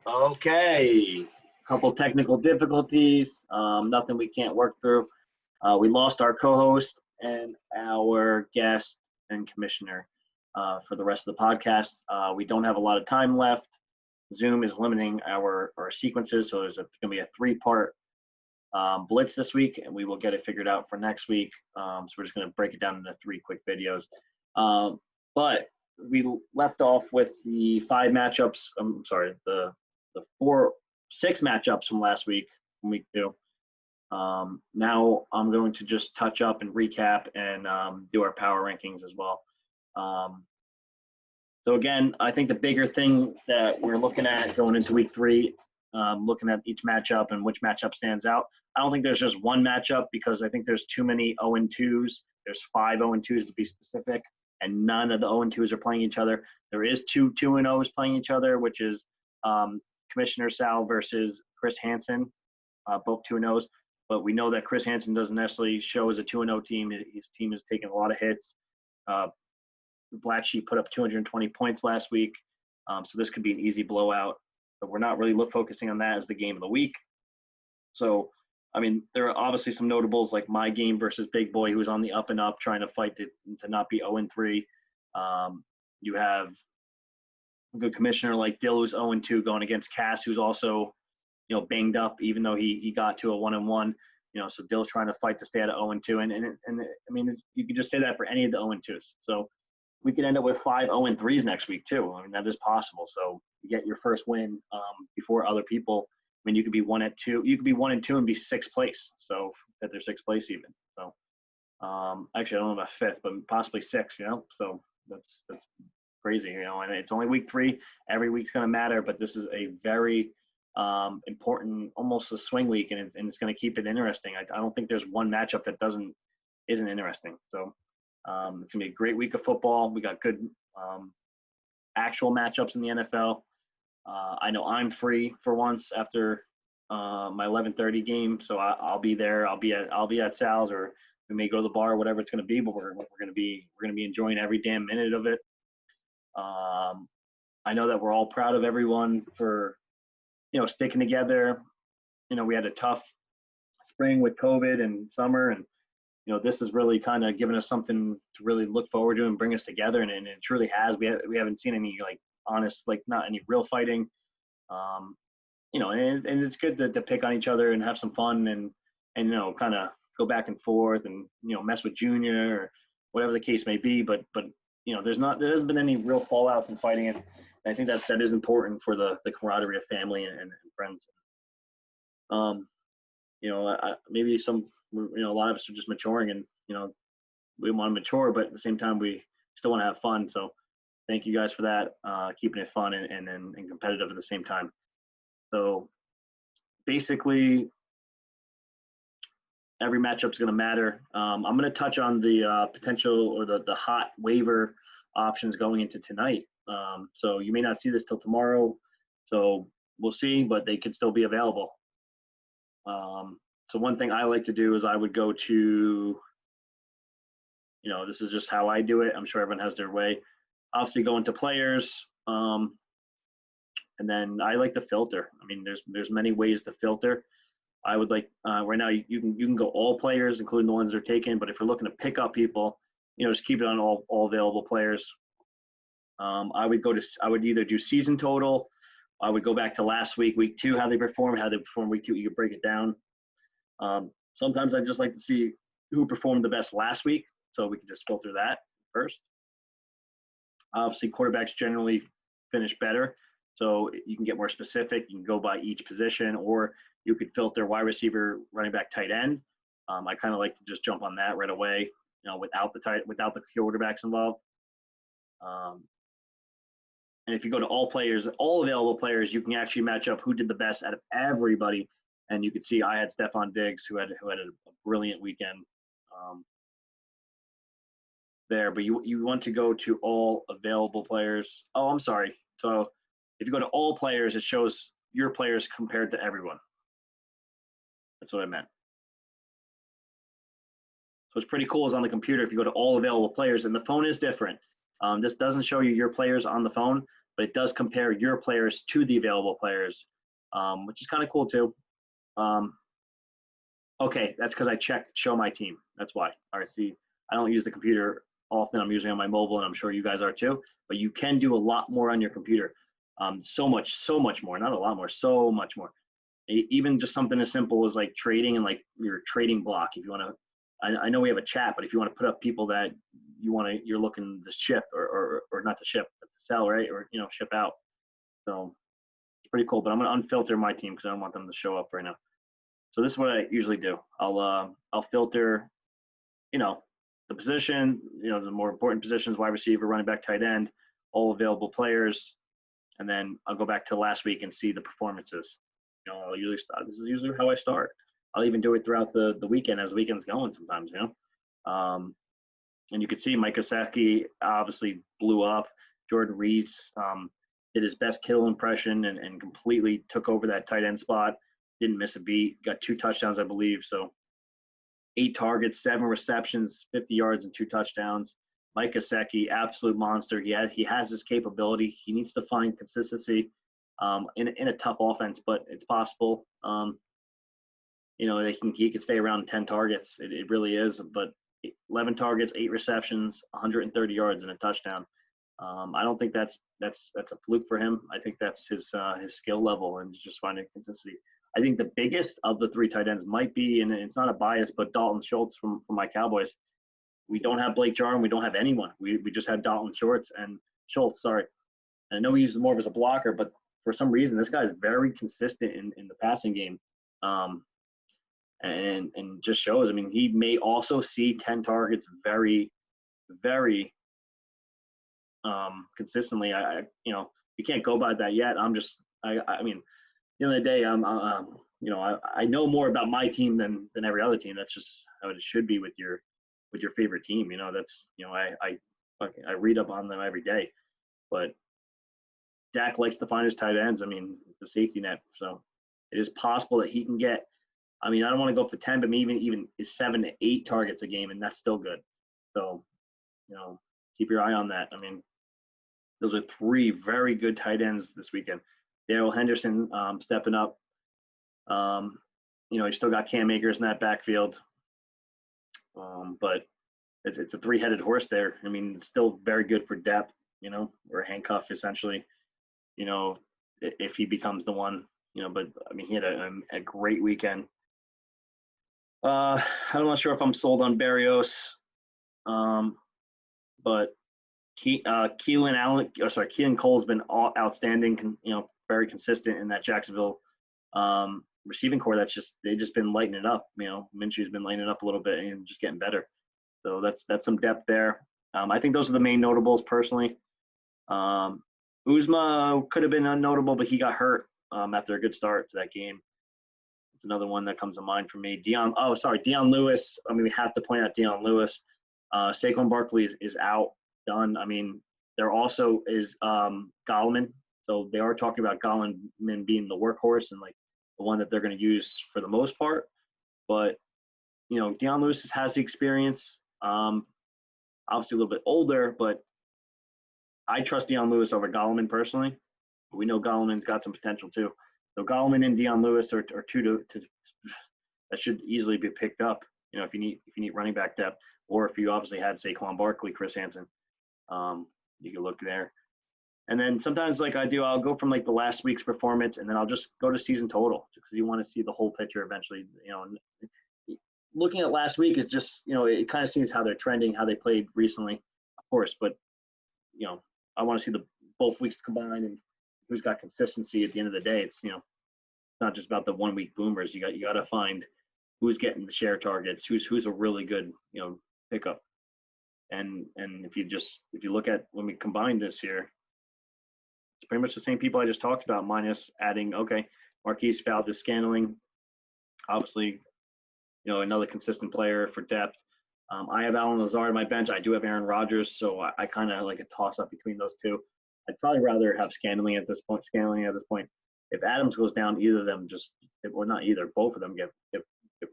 Okay, couple technical difficulties, nothing we can't work through. We lost our co-host and our guest and commissioner for the rest of the podcast. We don't have a lot of time left. Zoom is limiting our sequences, so there's going to be a three-part blitz this week, and we will get it figured out for next week. So we're just going to break it down into 3 quick videos. But we left off with the 5 matchups. I'm sorry, the 6 matchups from last week, from week 2. Now I'm going to just touch up and recap and do our power rankings as well. So again, I think the bigger thing that we're looking at going into week 3, looking at each matchup and which matchup stands out. I don't think there's just one matchup because I think there's too many 0-2s. There's 5 0-2s to be specific, and none of the 0-2s are playing each other. There is 2 2-0s playing each other, which is Commissioner Sal versus Chris Hansen, both 2-0s. But we know that Chris Hansen doesn't necessarily show as a 2-0 team. His team has taken a lot of hits. The Black Sheep put up 220 points last week, so this could be an easy blowout. But we're not really focusing on that as the game of the week. So, I mean, there are obviously some notables like my game versus Big Boy, who's on the up and up, trying to fight to not be 0-3. You have a good commissioner like Dill, who's 0-2, going against Cass, who's also, banged up, even though he got to a 1-1. So Dill's trying to fight to stay at a 0-2, and I mean, you could just say that for any of the 0-2s. So we could end up with 5 0-3s next week too. I mean, that is possible. So you get your first win before other people. I mean, you could be 1-2. You could be 1-2 and be 6th place. So at their 6th place even. So actually, I don't know about 5th, but possibly 6th. So that's crazy. And it's only week 3. Every week's going to matter, but this is a very important, almost a swing week, and it's going to keep it interesting. I don't think there's one matchup that isn't interesting. So it's going to be a great week of football. We got good actual matchups in the NFL. I know I'm free for once after my 11:30 game, so I'll be there. I'll be at Sal's, or we may go to the bar, or whatever it's going to be. But we're going to be enjoying every damn minute of it. I know that we're all proud of everyone for sticking together. We had a tough spring with COVID and summer, and this is really kind of given us something to really look forward to and bring us together, and it truly has. We haven't seen any honest, not any real fighting. And it's good to pick on each other and have some fun and kind of go back and forth and mess with Junior or whatever the case may be. But there hasn't been any real fallouts in fighting, and I think that is important for the camaraderie of family and friends. Maybe a lot of us are just maturing, and we want to mature, but at the same time we still want to have fun. So thank you guys for that, keeping it fun and competitive at the same time. So basically every matchup is going to matter. I'm going to touch on the potential or the hot waiver options going into tonight. So you may not see this till tomorrow, so we'll see, but they could still be available. So one thing I like to do is I would go to, this is just how I do it. I'm sure everyone has their way. Obviously go into players, and then I like to filter. I mean, there's many ways to filter. I would like right now you can go all players, including the ones that are taken. But if you're looking to pick up people, just keep it on all available players. I would either do season total. I would go back to last week, week 2, how they performed week 2. You could break it down. Sometimes I just like to see who performed the best last week, so we can just filter that first. Obviously, quarterbacks generally finish better, so you can get more specific. You can go by each position, or you could filter wide receiver, running back, tight end. I kind of like to just jump on that right away, without the quarterbacks involved. And if you go to all available players, you can actually match up who did the best out of everybody. And you can see I had Stephon Diggs, who had a brilliant weekend there. But you want to go to all available players. Oh, I'm sorry. So if you go to all players, it shows your players compared to everyone. That's what I meant. So what's pretty cool is on the computer, if you go to all available players, and the phone is different. This doesn't show you your players on the phone. but it does compare your players to the available players, which is kind of cool too. Okay, that's because I checked show my team. That's why. All right, see, I don't use the computer often. I'm usually on my mobile, and I'm sure you guys are too. But you can do a lot more on your computer. So much more. Not a lot more, so much more. Even just something as simple as like trading and like your trading block. If you want to, I know we have a chat, but if you want to put up people that you're looking to ship or not to ship, but to sell, right? Or ship out. So it's pretty cool. But I'm gonna unfilter my team because I don't want them to show up right now. So this is what I usually do. I'll filter, the position, the more important positions: wide receiver, running back, tight end, all available players, and then I'll go back to last week and see the performances. I'll usually start. This is usually how I start. I'll even do it throughout the weekend as the weekend's going sometimes. And you can see Mike Gesicki obviously blew up. Jordan Reeds did his best Kittle impression and completely took over that tight end spot. Didn't miss a beat. Got 2 touchdowns, I believe. So 8 targets, 7 receptions, 50 yards, and 2 touchdowns. Mike Gesicki, absolute monster. He has this capability. He needs to find consistency in a tough offense, but it's possible. He could stay around 10 targets. It really is. But 11 targets, 8 receptions, 130 yards, and a touchdown. I don't think that's a fluke for him. I think that's his skill level and just finding consistency. I think the biggest of the 3 tight ends might be, and it's not a bias, but Dalton Schultz from my Cowboys. We don't have Blake Jarwin. We don't have anyone. We just have Dalton Schultz. Sorry. And I know he uses more of as a blocker, but for some reason, this guy is very consistent in the passing game. And just shows. I mean, he may also see 10 targets very, very consistently. You can't go by that yet. I mean, at the end of the day, I know more about my team than every other team. That's just how it should be with your favorite team. That's I read up on them every day. But Dak likes to find his tight ends. I mean, the safety net. So it is possible that he can get. I mean, I don't want to go up to 10, but maybe even 7 to 8 targets a game, and that's still good. So, keep your eye on that. I mean, those are 3 very good tight ends this weekend. Darrell Henderson stepping up. You still got Cam Akers in that backfield. But it's a 3-headed horse there. I mean, it's still very good for depth, or handcuff essentially, if he becomes the one, but I mean, he had a great weekend. I'm not sure if I'm sold on Berrios, but Keelan Cole's been outstanding, very consistent in that Jacksonville receiving core. They've just been lighting it up. Minshew's been lighting it up a little bit and just getting better. So that's some depth there. I think those are the main notables personally. Uzma could have been unnotable, but he got hurt after a good start to that game. It's another one that comes to mind for me. Dion Lewis. I mean, we have to point out Dion Lewis. Saquon Barkley is out, done. I mean, there also is Gallman. So they are talking about Gallman being the workhorse and like the one that they're going to use for the most part. But, Dion Lewis has the experience. Obviously a little bit older, but I trust Dion Lewis over Gallman personally. We know Gallman's got some potential too. So Gallman and Dion Lewis are 2 that should easily be picked up. If you need running back depth, or if you obviously had Saquon Barkley, Chris Hansen, you can look there. And then sometimes, like I do, I'll go from like the last week's performance, and then I'll just go to season total because you want to see the whole picture eventually. Looking at last week is just it kind of sees how they're trending, how they played recently, of course. But I want to see the both weeks combined and who's got consistency at the end of the day. It's not just about the 1 week boomers. You got to find who's getting the share targets, who's a really good pickup. And if you look at when we combine this here, it's pretty much the same people I just talked about, minus adding Marquise Valdes-Scantling, obviously another consistent player for depth. I have Alan Lazard on my bench. I do have Aaron Rodgers, so I kind of like a toss up between those two. I'd probably rather have Scantling at this point. If Adams goes down, either of them or not either, both of them get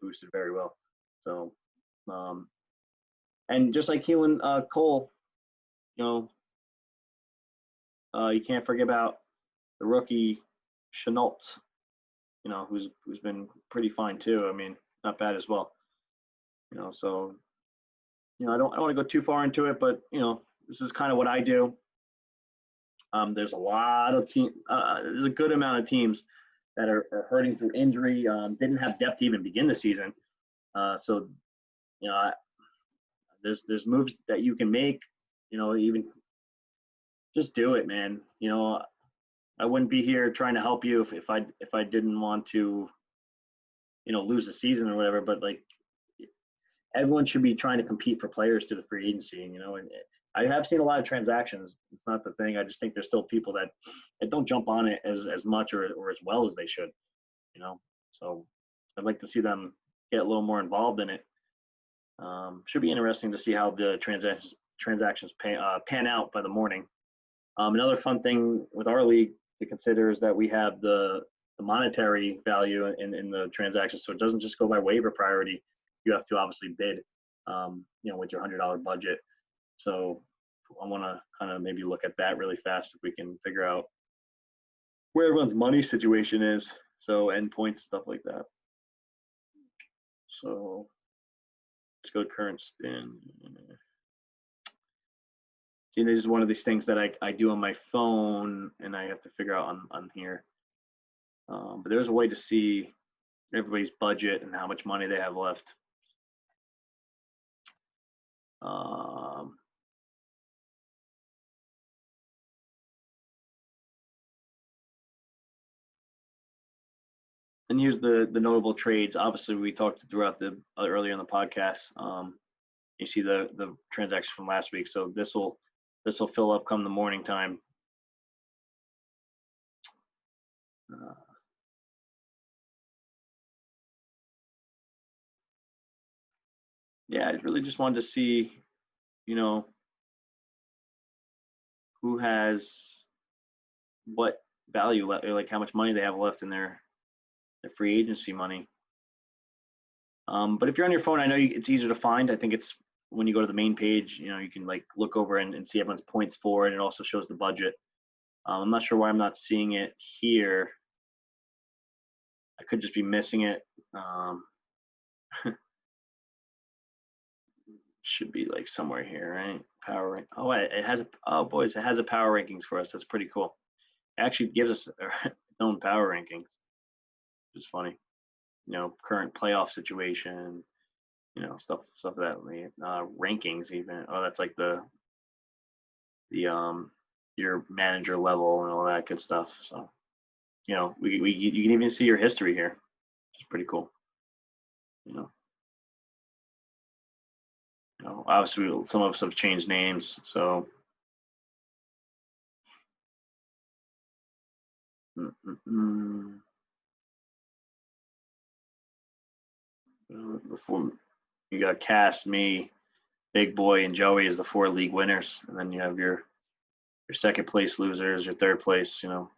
boosted very well. So, and just like Keelan Cole, You can't forget about the rookie Chenault, who's been pretty fine too. I mean, not bad as well. So I don't want to go too far into it, but this is kind of what I do. There's a lot of there's a good amount of teams that are hurting through injury. Didn't have depth to even begin the season. So there's moves that you can make. Even just do it, man. I wouldn't be here trying to help you if I didn't want to, lose the season or whatever. But like, everyone should be trying to compete for players to the free agency. And I have seen a lot of transactions. It's not the thing. I just think there's still people that don't jump on it as much or as well as they should. So I'd like to see them get a little more involved in it. Should be interesting to see how the transactions pan out by the morning. Another fun thing with our league to consider is that we have the monetary value in the transaction, so it doesn't just go by waiver priority. You have to obviously bid, with your $100 budget. So I want to kind of maybe look at that really fast if we can figure out where everyone's money situation is. So endpoints, stuff like that. So let's go to current spin. See, this is one of these things that I do on my phone, and I have to figure out on here. But there's a way to see everybody's budget and how much money they have left. And here's the notable trades. Obviously, we talked throughout earlier in the podcast. You see the transaction from last week. So this will fill up come the morning time. Yeah, I really just wanted to see, who has what value left, like how much money they have left in their free agency money. But if you're on your phone, I know it's easier to find. I think it's when you go to the main page, you can like look over and see everyone's points for it. And it also shows the budget. I'm not sure why I'm not seeing it here. I could just be missing it. Should be like somewhere here, right? Power rank. Oh, it has boys, it has a power rankings for us. That's pretty cool. It actually gives us its own power rankings, which is funny. Current playoff situation, stuff of that. Rankings even. Oh, that's like the your manager level and all that good stuff. So, you can even see your history here. It's pretty cool. Obviously some of us have changed names, so before you got Cass, me, Big Boy, and Joey as the 4 league winners, and then you have your second place losers, your third place. So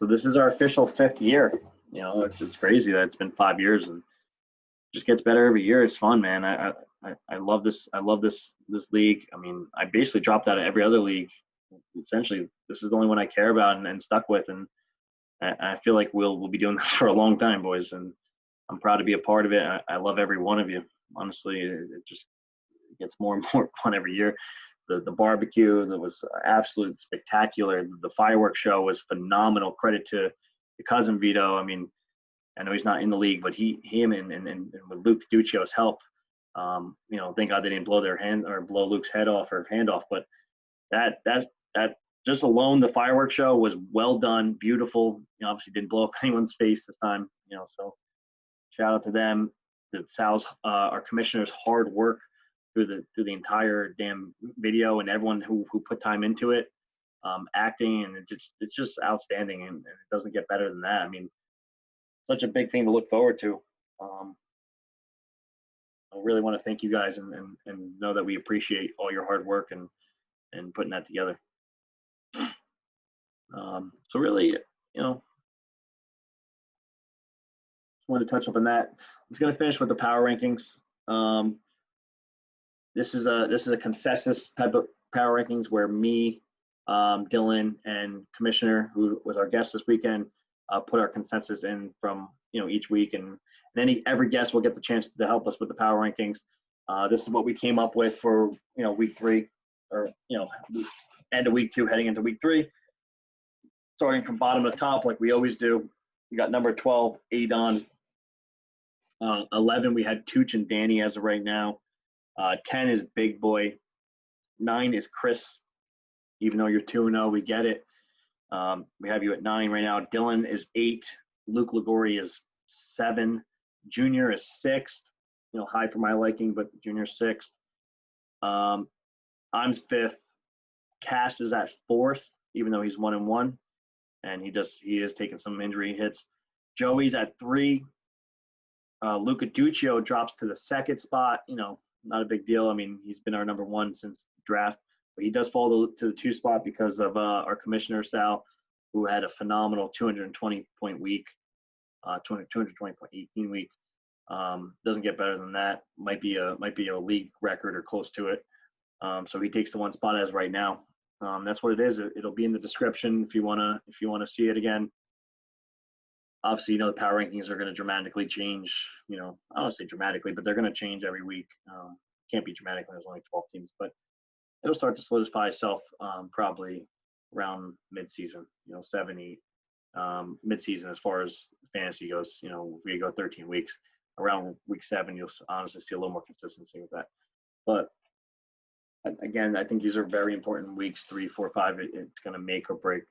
this is our official 5th year. It's crazy that it's been 5 years and just gets better every year. It's fun, man. I love this. I love this league. I mean, I basically dropped out of every other league. Essentially, this is the only one I care about and stuck with, and I feel like we'll be doing this for a long time, boys. And I'm proud to be a part of it. I love every one of you. Honestly, it just gets more and more fun every year. The barbecue that was absolutely spectacular. The fireworks show was phenomenal. Credit to the cousin Vito. I mean, I know he's not in the league, but him and with Luke Adduchio's help, thank God they didn't blow Luke's head off or hand off. But that just alone, the fireworks show was well done, beautiful. Obviously didn't blow up anyone's face this time. So shout out to them. Sal's our commissioner's hard work through the entire damn video and everyone who put time into it, acting, and it's just outstanding, and it doesn't get better than that. I mean, such a big thing to look forward to. I really want to thank you guys and know that we appreciate all your hard work and putting that together. So really, just wanted to touch up on that. I'm just going to finish with the power rankings. This is a consensus type of power rankings where me, Dylan, and Commissioner, who was our guest this weekend, put our consensus in from each week, and every guest will get the chance to help us with the power rankings. This is what we came up with for week 3, or end of week 2, heading into week 3. Starting from bottom to top, like we always do. We got number 12, Adon. 11, we had Tooch and Danny as of right now. 10 is Big Boy. 9 is Chris. Even though you're 2-0, we get it. We have you at 9 right now. Dylan is 8. Luke Liguori is 7. Junior is 6th. High for my liking, but Junior 6th. I'm 5th. Cass is at 4th, even though he's 1-1, and he is taking some injury hits. Joey's at 3. Luke Adduchio drops to the 2nd spot. Not a big deal. I mean, he's been our number 1 since draft, but he does fall to the 2 spot because of our commissioner Sal, who had a phenomenal 220-point week, 220.18 week. Doesn't get better than that. Might be a league record or close to it. So he takes the 1 spot as right now. That's what it is. It'll be in the description if you wanna see it again. Obviously, the power rankings are going to dramatically change. I don't want to say dramatically, but they're going to change every week. Can't be dramatic when there's only 12 teams, but it'll start to solidify itself probably around mid-season. 7, 8, mid-season as far as fantasy goes. If we go 13 weeks, around week 7, you'll honestly see a little more consistency with that. But again, I think these are very important weeks, 3, 4, 5. It's going to make or break.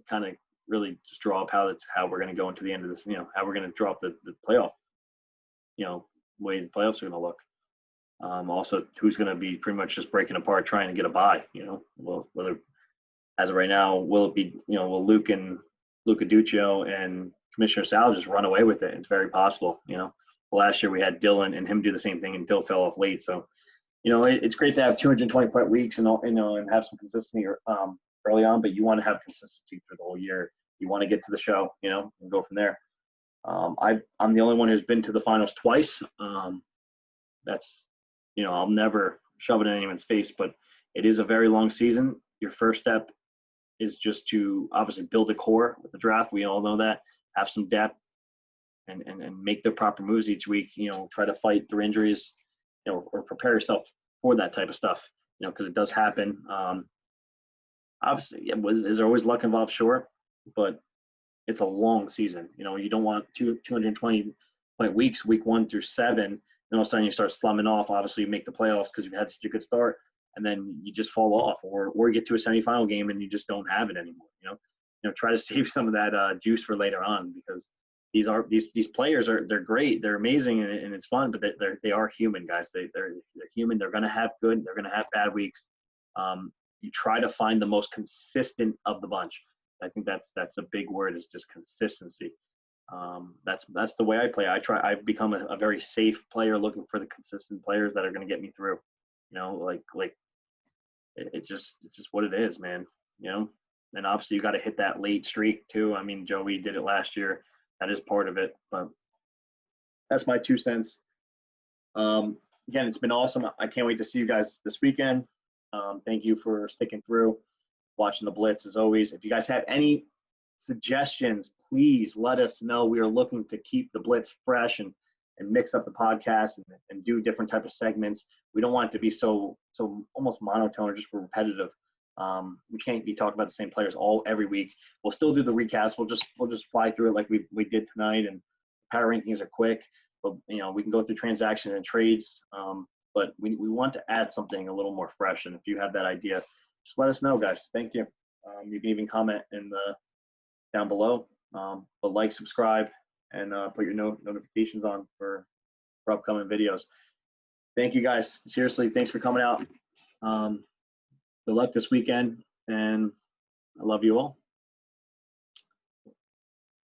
Kind of really just draw up how we're going to go into the end of this. How we're going to draw up the playoff. Way the playoffs are going to look. Also, who's going to be pretty much just breaking apart, trying to get a bye. Well, whether as of right now, will it be will Luke Adduchio and Commissioner Sal just run away with it? It's very possible. Last year we had Dylan and him do the same thing, and Dill fell off late. So, it's great to have 220-point weeks and have some consistency early on, but you want to have consistency through the whole year. You want to get to the show, and go from there. I'm the only one who's been to the finals twice. That's, I'll never shove it in anyone's face, but it is a very long season. Your first step is just to obviously build a core with the draft. We all know that. Have some depth and make the proper moves each week. Try to fight through injuries, or prepare yourself for that type of stuff, because it does happen. Obviously, is there always luck involved? Sure, but it's a long season. You don't want 220-point weeks, week 1 through 7, and all of a sudden you start slumming off. Obviously, you make the playoffs because you've had such a good start, and then you just fall off, or you get to a semifinal game and you just don't have it anymore. Try to save some of that juice for later on, because these players they're great, they're amazing, and it's fun, but they are human, guys. They're human. They're gonna have good. They're gonna have bad weeks. You try to find the most consistent of the bunch. I think that's a big word, is just consistency. That's the way I play. I've become a very safe player, looking for the consistent players that are going to get me through. It's just what it is, man. And obviously you got to hit that late streak too. I mean, Joey did it last year. That is part of it, but that's my 2 cents. Again, it's been awesome. I can't wait to see you guys this weekend. Thank you for sticking through, watching the Blitz as always. If you guys have any suggestions, please let us know. We are looking to keep the Blitz fresh and mix up the podcast and do different type of segments. We don't want it to be so almost monotone or just repetitive. We can't be talking about the same players every week. We'll still do the recasts. We'll just fly through it like we did tonight. And power rankings are quick, but we can go through transactions and trades. But we want to add something a little more fresh. And if you have that idea, just let us know, guys. Thank you. You can even comment down below. But like, subscribe, and put your notifications on for upcoming videos. Thank you, guys. Seriously, thanks for coming out. Good luck this weekend, and I love you all.